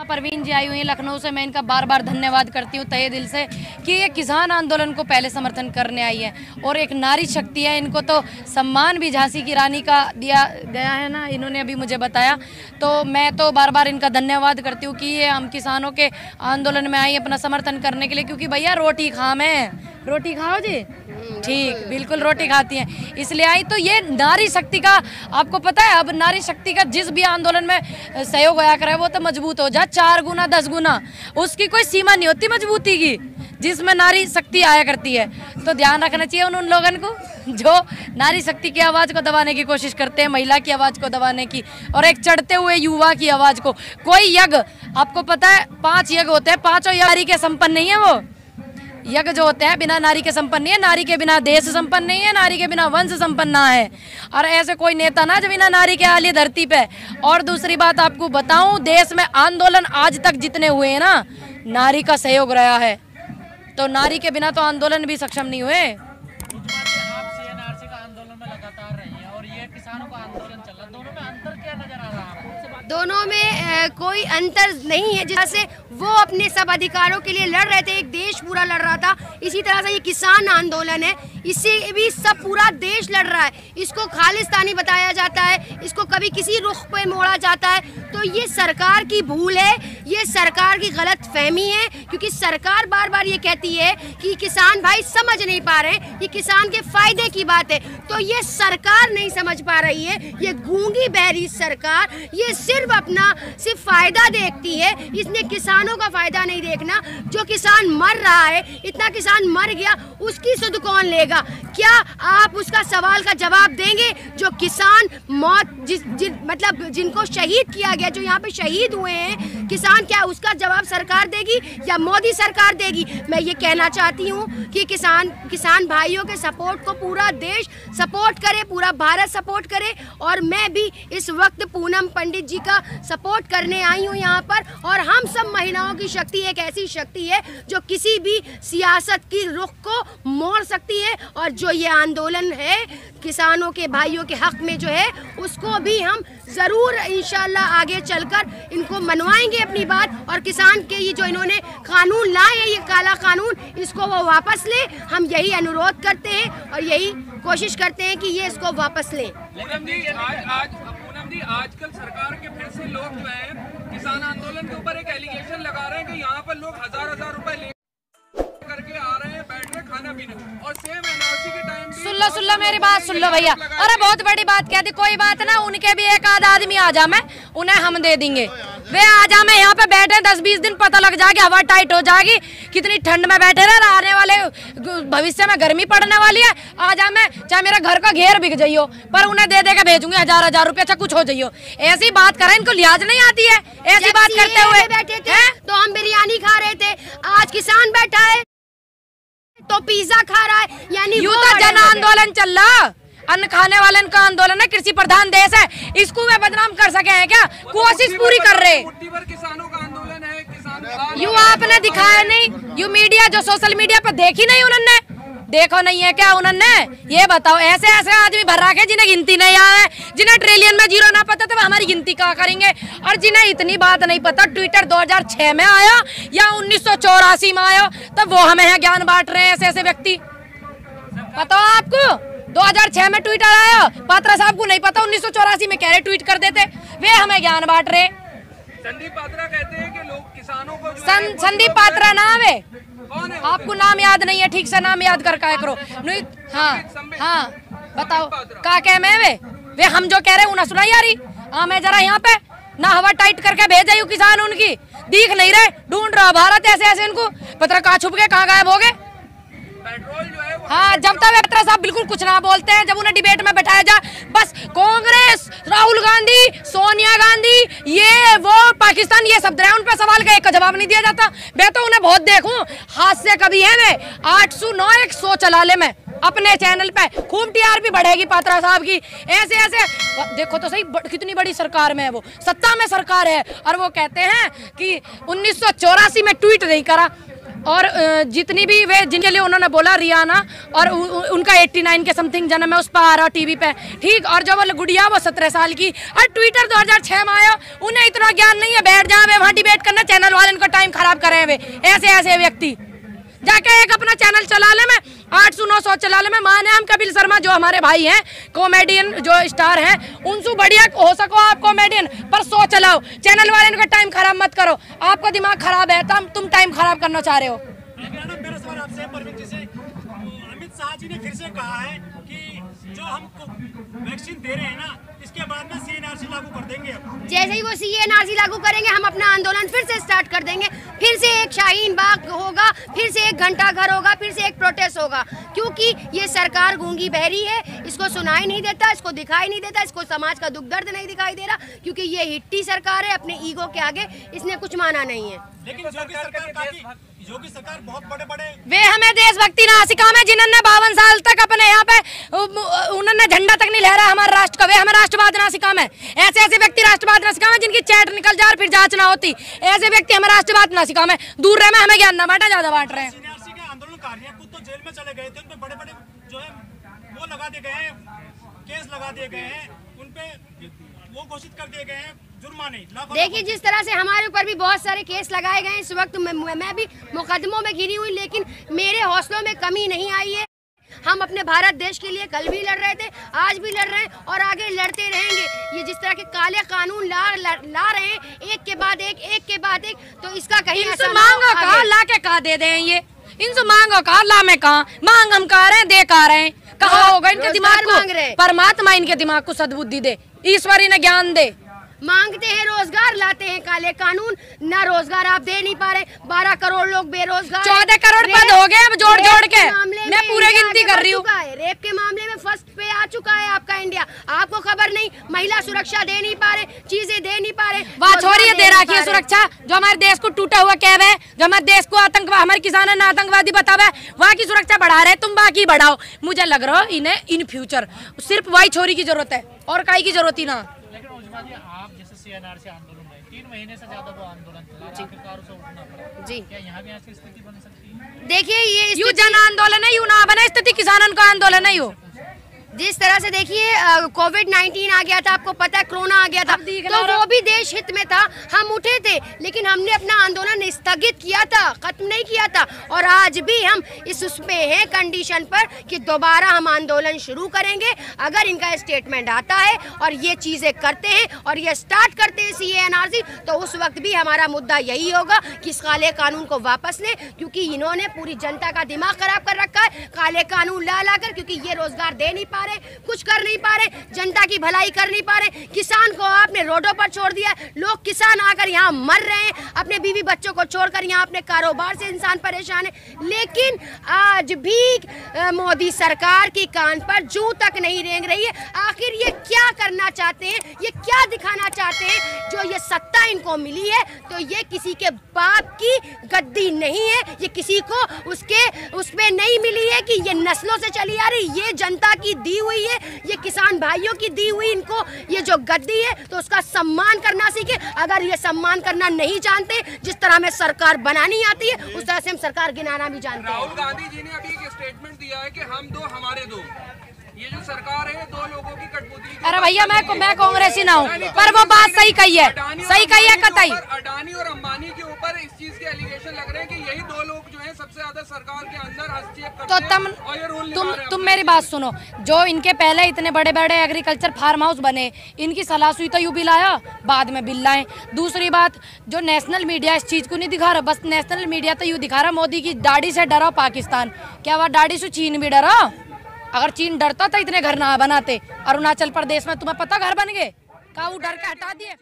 परवीन जी आई हुई हैं लखनऊ से, मैं इनका बार बार धन्यवाद करती हूँ तहे दिल से कि ये किसान आंदोलन को पहले समर्थन करने आई है और एक नारी शक्ति है। इनको तो सम्मान भी झांसी की रानी का दिया गया है ना, इन्होंने अभी मुझे बताया। तो मैं तो बार बार इनका धन्यवाद करती हूँ कि ये हम किसानों के आंदोलन में आई अपना समर्थन करने के लिए, क्योंकि भैया रोटी खाम है। रोटी खाओ जी, ठीक, बिल्कुल रोटी खाती हैं इसलिए आई। तो ये नारी शक्ति का आपको पता है, अब नारी शक्ति का जिस भी आंदोलन में सहयोग आया करे वो तो मजबूत हो जाए 4 गुना 10 गुना, उसकी कोई सीमा नहीं होती मजबूती की, जिसमें नारी शक्ति आया करती है। तो ध्यान रखना चाहिए उन लोगों को जो नारी शक्ति की आवाज़ को दबाने की कोशिश करते हैं, महिला की आवाज़ को दबाने की, और एक चढ़ते हुए युवा की आवाज़ को। कोई यज्ञ आपको पता है 5 यज्ञ होते हैं, 5 नारी के संपन्न नहीं है। वो यज्ञ जो होते हैं बिना नारी के संपन्न नहीं है, नारी के बिना देश संपन्न नहीं है, नारी के बिना वंश संपन्न ना है। और ऐसे कोई नेता ना जो बिना नारी के आली धरती पे। और दूसरी बात आपको बताऊं, देश में आंदोलन आज तक जितने हुए हैं ना, नारी का सहयोग रहा है। तो नारी के बिना तो आंदोलन भी सक्षम नहीं हुए। आप सीएनआरसी का आंदोलन में लगातार रही हैं और ये किसानों का आंदोलन चल रहा है, दोनों में अंतर क्या नजर आ रहा है आपको? दोनों में कोई अंतर नहीं है। जैसे वो अपने सब अधिकारों के लिए लड़ रहे थे, एक देश पूरा लड़ रहा था, इसी तरह से ये किसान आंदोलन है, इससे भी सब पूरा देश लड़ रहा है। इसको खालिस्तानी बताया जाता है, इसको कभी किसी रुख पे मोड़ा जाता है। तो ये सरकार की भूल है, ये सरकार की गलत फहमी है, क्योंकि सरकार बार बार ये कहती है कि किसान भाई समझ नहीं पा रहे, ये किसान के फायदे की बात है। तो ये सरकार नहीं समझ पा रही है, ये गूंगी बहरी सरकार, ये सिर्फ अपना फायदा देखती है, इसने किसानों का फायदा नहीं देखना। जो किसान मर रहा है, इतना किसान मर गया, उसकी सुध कौन लेगा? क्या आप उसका सवाल का जवाब देंगे? जो किसान मौत मतलब जिनको शहीद किया गया, जो यहाँ पे शहीद हुए हैं किसान, क्या उसका जवाब सरकार देगी या मोदी सरकार देगी? मैं ये कहना चाहती हूँ कि किसान भाइयों के सपोर्ट को पूरा देश सपोर्ट करे, पूरा भारत सपोर्ट करे। और मैं भी इस वक्त पूनम पंडित जी का सपोर्ट करने आई हूँ यहाँ पर। और हम सब महिलाओं की शक्ति एक ऐसी शक्ति है जो किसी भी सियासत की रुख को मोड़ सकती है। और जो ये आंदोलन है किसानों के भाइयों के हक में जो है, उसको भी हम ज़रूर इंशाल्लाह आगे चलकर इनको मनवाएंगे अपनी बात। और किसान के ये जो इन्होंने कानून लाए हैं, ये काला कानून, इसको वो वापस ले। हम यही अनुरोध करते हैं और यही कोशिश करते हैं कि ये इसको वापस लें। पूनम जी, आजकल सरकार के फिर से लोग जो हैं किसान आंदोलन के ऊपर एक एलिगेशन लगा रहे हैं कि यहाँ पर लोग हजार रुपए ले करके आ रहे हैं, बैठ रहे खाना पीने, और सेम एनआरसी के टाइम सुन लो मेरी बात सुन लो भैया। अरे बहुत बड़ी बात कह दी, कोई बात ना, उनके भी एक आध आदमी आ जा, मैं उन्हें हम दे देंगे। वे आ जा, मैं यहाँ पे बैठे 10-20 दिन, पता लग जाएगी, हवा टाइट हो जाएगी, कितनी ठंड में बैठे रहे, आने वाले भविष्य में गर्मी पड़ने वाली है। आ जा, मैं चाहे मेरा घर का घेर बिक जाइयो, पर उन्हें दे के भेजूंगी 1000 रुपये, अच्छा कुछ हो जाइयो। ऐसी बात करें, इनको लिहाज नहीं आती है ऐसी बात करते हुए। बैठे थे तो हम बिरयानी खा रहे थे, आज किसान बैठा है तो पिज्जा खा रहा है। यानी यूं तो जन आंदोलन चल रहा, अन्न खाने वाले का आंदोलन है, कृषि प्रधान देश है, इसको वे बदनाम कर सके हैं क्या? कोशिश पूरी कर रहे। किसानों का आंदोलन है, किसान यू आपने दिखाया नहीं, यू मीडिया जो सोशल मीडिया पर देखी नहीं उन्होंने, देखो नहीं है क्या उन्होंने? ये बताओ, ऐसे ऐसे आदमी भर रखे जिन्हें गिनती नहीं आए, जिन्हें ट्रिलियन में जीरो ना पता, तो हमारी गिनती क्या करेंगे? और जिन्हें इतनी बात नहीं पता, ट्विटर 2006 में आया या 1984 में आया, तब वो हमें यहाँ ज्ञान बांट रहे हैं ऐसे ऐसे व्यक्ति। पता हो आपको 2006 में ट्विटर आया, पात्रा साहब को नहीं पता, 1984 में कह रहे ट्वीट कर देते, वे हमें ज्ञान बांट रहे। संदीप पात्रा कहते हैं कि लोग किसानों को संदीप पात्रा नाम है, आपको नाम याद नहीं है, ठीक से नाम याद कर क्या करो। हाँ बताओ का क्या मैं वे हम जो कह रहे हैं उन्हें सुनाई आ रही। हाँ मैं जरा यहाँ पे ना हवा टाइट करके भेजा यू किसान, उनकी दिख नहीं रहे, ढूंढ रहा भारत ऐसे ऐसे इनको, पत्र कहाँ छुप गए, कहाँ गायब हो गए। पेट्रोल जो है हाँ, जब तक पत्र साहब बिल्कुल कुछ ना बोलते हैं, जब उन्हें डिबेट में बैठाया जाए, बस कांग्रेस, राहुल गांधी, सोनिया गांधी, ये वो पाकिस्तान, ये सब उन पे सवाल का एक का जवाब नहीं दिया जाता। मैं तो उन्हें बहुत देखूं, हाथ से कभी है मैं 809-100 चला ले, मैं अपने चैनल पे खूब टीआरपी बढ़ेगी पात्रा साहब की। ऐसे ऐसे देखो तो सही, कितनी बड़ी सरकार में है, वो सत्ता में सरकार है, और वो कहते हैं कि 1984 में ट्वीट नहीं करा। और जितनी भी वे जिनके लिए उन्होंने बोला रियाना और उनका 89 के समथिंग जन्म है, उस पर आ रहा टीवी पे, ठीक। और जो वो गुड़िया वो 17 साल की, और ट्विटर 2006 में आया, उन्हें इतना ज्ञान नहीं है, बैठ जाए वे वहाँ डिबेट करना, चैनल वाले इनको टाइम खराब करे वे ऐसे व्यक्ति। जाके एक अपना चैनल चला ले, मैं 800-900 चला ले, मैं माने हम कपिल शर्मा जो हमारे भाई हैं कॉमेडियन जो स्टार हैं, उनसे बढ़िया हो सको आप कॉमेडियन, पर 100 चलाओ, चैनल वाले इनका टाइम खराब मत करो। आपका दिमाग खराब है तो तुम टाइम खराब करना चाह रहे हो। मेरा सवाल आपसे परवीन जी से, अमित शाह जी ने फिर से कहा है कि जो हम वैक्सीन दे रहे हैं ना, इसके बाद में CNRC लागू कर देंगे। जैसे ही वो CNRC लागू करेंगे, हम अपना आंदोलन फिर से स्टार्ट कर देंगे, फिर से एक शाहीन बाग होगा, फिर से एक घंटा घर होगा, फिर से एक प्रोटेस्ट होगा, क्योंकि ये सरकार गूंगी बहरी है, इसको सुनाई नहीं देता, इसको दिखाई नहीं देता, इसको समाज का दुख दर्द नहीं दिखाई दे रहा, क्योंकि ये हिट्टी सरकार है, अपने ईगो के आगे इसने कुछ माना नहीं है। लेकिन योगी सरकार बहुत बड़े वे हमें देशभक्ति ना सिखा में, जिन्होंने 52 साल तक अपने यहाँ पे उन्होंने झंडा तक नहीं लहरा हमारे राष्ट्र का, वे हमें राष्ट्रवाद ना सिखा में। ऐसे व्यक्ति राष्ट्रवाद ना सिखा में जिनकी चैट निकल जा फिर जांच ना होती, ऐसे व्यक्ति हमें राष्ट्रवाद ना सिखा में। दूर रहे में, हमें ज्ञान ना बांटा, ज्यादा बांट रहे हैं। CNRC के आंदोलनकारियों खुद तो जेल में चले गए थे, उन पे बड़े जो है वो लगा दिए गए हैं, केस लगा दिए गए हैं, उन पे वो घोषित कर दिए गए हैं जुर्माने। देखिए, जिस तरह से हमारे ऊपर भी बहुत सारे केस लगाए गए, इस वक्त मैं भी मुकदमों में घिरी हुई, लेकिन मेरे हौसलों में कमी नहीं आई है। हम अपने भारत देश के लिए कल भी लड़ रहे थे, आज भी लड़ रहे हैं और आगे लड़ते रहेंगे। ये जिस तरह के काले कानून ला रहे हैं, एक के बाद एक, तो इसका कहीं मांगो कहा ला के कहा दे दें, ये इनसे मांगो कहा ला में कहा मांग हम कहा रहे हैं, दे कहा रहे हैं, कहा होगा इनके दिमाग को, परमात्मा इनके दिमाग को सद्बुद्धि दे, ईश्वरी ने ज्ञान दे। मांगते हैं रोजगार, लाते हैं काले कानून, ना रोजगार आप दे नहीं पा रहे। 12 करोड़ लोग बेरोजगार, 14 करोड़ पद हो गए अब जोड़ के, मैं पूरे गिनती कर रही हूँ। रेप के मामले में फर्स्ट पे आ चुका है आपका इंडिया, आपको खबर नहीं। महिला सुरक्षा दे नहीं पा रहे, चीजें दे नहीं पा रहे, वहाँ छोड़िए दे रखी है सुरक्षा, जो हमारे देश को टूटा हुआ कैब है, जो हमारे देश को आतंकवादी, हमारे किसानों ने आतंकवादी बतावा है, वहाँ की सुरक्षा बढ़ा रहे, तुम बाकी बढ़ाओ। मुझे लग रहा है इन्हें इन फ्यूचर सिर्फ वही छोरी की जरूरत है और काई की जरूरत ही ना। आप जैसे CNRC आंदोलन में 3 महीने से ज्यादा वो आंदोलन चला, आखिरकार उसे उठना पड़ा जी, क्या यहाँ भी ऐसी स्थिति बन सकती है? देखिए, ये यूं जन आंदोलन है, यूं ना बने स्थिति, किसानों का आंदोलन है। यू जिस तरह से देखिए कोविड-19 आ गया था, आपको पता है, कोरोना आ गया था, तो वो भी देश हित में था, हम उठे थे, लेकिन हमने अपना आंदोलन स्थगित किया था, खत्म नहीं किया था। और आज भी हम उसमें हैं कंडीशन पर कि दोबारा हम आंदोलन शुरू करेंगे अगर इनका स्टेटमेंट आता है और ये चीजें करते हैं और ये स्टार्ट करते हैं CNRC, तो उस वक्त भी हमारा मुद्दा यही होगा कि इस काले कानून को वापस लें, क्योंकि इन्होंने पूरी जनता का दिमाग खराब कर रखा है काले कानून ला कर, क्योंकि ये रोजगार दे नहीं पा रहे, कुछ कर नहीं पा रहे, जनता की भलाई कर नहीं पा रहे। किसान को आपने रोडों पर छोड़ दिया, लोग किसान आकर यहाँ मर रहे हैं, अपने बीवी बच्चों को छोड़कर यहाँ अपने कारोबार से इंसान परेशान है। लेकिन आज भी मोदी सरकार की कान पर जूं तक नहीं रेंग रही है। आखिर ये क्या करना चाहते हैं, ये क्या दिखाना चाहते हैं? जो ये सत्ता इनको मिली है, तो ये किसी के बाप की गद्दी नहीं है, ये किसी को उसपे नहीं मिली है कि ये नस्लों से चली आ रही, ये जनता की दी हुई है, ये किसान भाइयों की दी हुई इनको ये जो गद्दी है, तो उसका सम्मान करना सीखे। अगर ये सम्मान करना नहीं जानते, जिस तरह हमें सरकार बनानी आती है, उस तरह से हम सरकार गिनाना भी जानते हैं। राहुल गांधी जी ने अभी एक स्टेटमेंट दिया है कि हम दो हमारे दो, ये जो सरकार है दो लोगों की कठपुतली। अरे भैया मैं कांग्रेसी ना हूँ, पर वो बात सही कही है, सही कही है कतई। अडानी और अंबानी के ऊपर इस चीज के एलिगेशन लग रहे हैं कि यही दो लोग जो हैं सबसे ज्यादा सरकार के अंदर हस्तक्षेप करते हैं। तुम मेरी बात सुनो, जो इनके पहले इतने बड़े बड़े एग्रीकल्चर फार्म हाउस बने, इनकी सलाह सुई तो यूं बिल आया, बाद में बिल लाए। दूसरी बात, जो नेशनल मीडिया इस चीज को नहीं दिखा रहा, बस नेशनल मीडिया तो यूं दिखा रहा मोदी की दाढ़ी से डरा पाकिस्तान, क्या वह दाढ़ी से चीन भी डरा? अगर चीन डरता तो इतने घर ना बनाते। अरुणाचल प्रदेश में तुम्हें पता घर बन गए, का वो डर के हटा दिए।